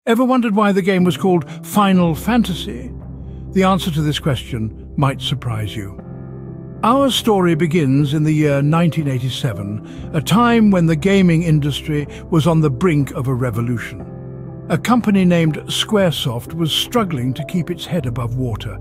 Ever wondered why the game was called Final Fantasy? The answer to this question might surprise you. Our story begins in the year 1987, a time when the gaming industry was on the brink of a revolution. A company named Squaresoft was struggling to keep its head above water,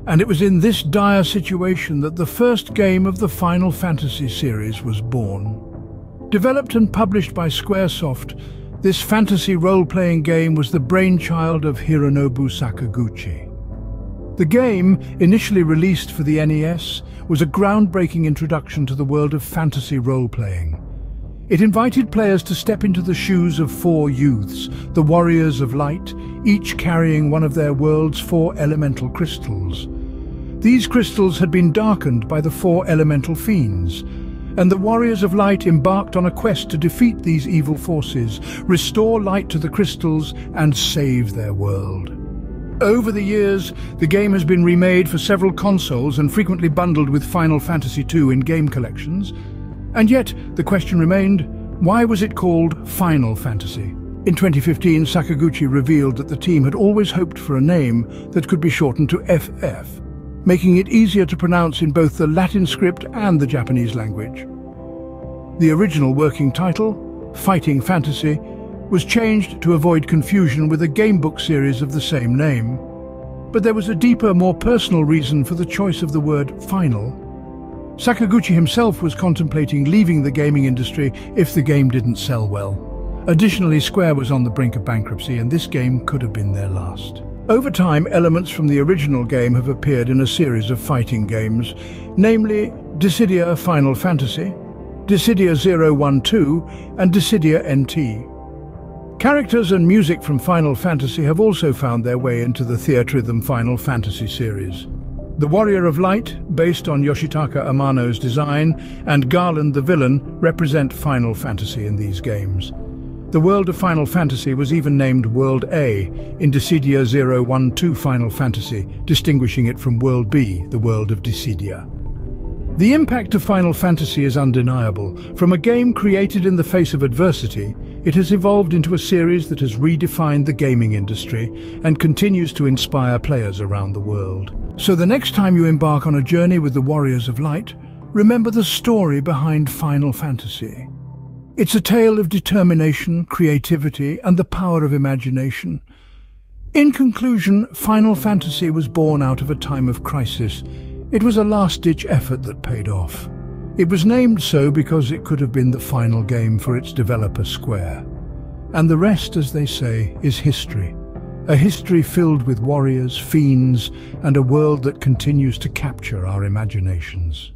and it was in this dire situation that the first game of the Final Fantasy series was born. Developed and published by Squaresoft, this fantasy role-playing game was the brainchild of Hironobu Sakaguchi. The game, initially released for the NES, was a groundbreaking introduction to the world of fantasy role-playing. It invited players to step into the shoes of four youths, the Warriors of Light, each carrying one of their world's four elemental crystals. These crystals had been darkened by the four elemental fiends, and the Warriors of Light embarked on a quest to defeat these evil forces, restore light to the crystals, and save their world. Over the years, the game has been remade for several consoles and frequently bundled with Final Fantasy II in game collections. And yet, the question remained, why was it called Final Fantasy? In 2015, Sakaguchi revealed that the team had always hoped for a name that could be shortened to FF, making it easier to pronounce in both the Latin script and the Japanese language. The original working title, Fighting Fantasy, was changed to avoid confusion with a gamebook series of the same name. But there was a deeper, more personal reason for the choice of the word final. Sakaguchi himself was contemplating leaving the gaming industry if the game didn't sell well. Additionally, Square was on the brink of bankruptcy, and this game could have been their last. Over time, elements from the original game have appeared in a series of fighting games, namely Dissidia Final Fantasy, Dissidia 012, and Dissidia NT. Characters and music from Final Fantasy have also found their way into the Theatrhythm Final Fantasy series. The Warrior of Light, based on Yoshitaka Amano's design, and Garland the villain represent Final Fantasy in these games. The world of Final Fantasy was even named World A in Dissidia 012 Final Fantasy, distinguishing it from World B, the world of Dissidia. The impact of Final Fantasy is undeniable. From a game created in the face of adversity, it has evolved into a series that has redefined the gaming industry and continues to inspire players around the world. So the next time you embark on a journey with the Warriors of Light, remember the story behind Final Fantasy. It's a tale of determination, creativity, and the power of imagination. In conclusion, Final Fantasy was born out of a time of crisis. It was a last-ditch effort that paid off. It was named so because it could have been the final game for its developer Square. And the rest, as they say, is history. A history filled with warriors, fiends, and a world that continues to capture our imaginations.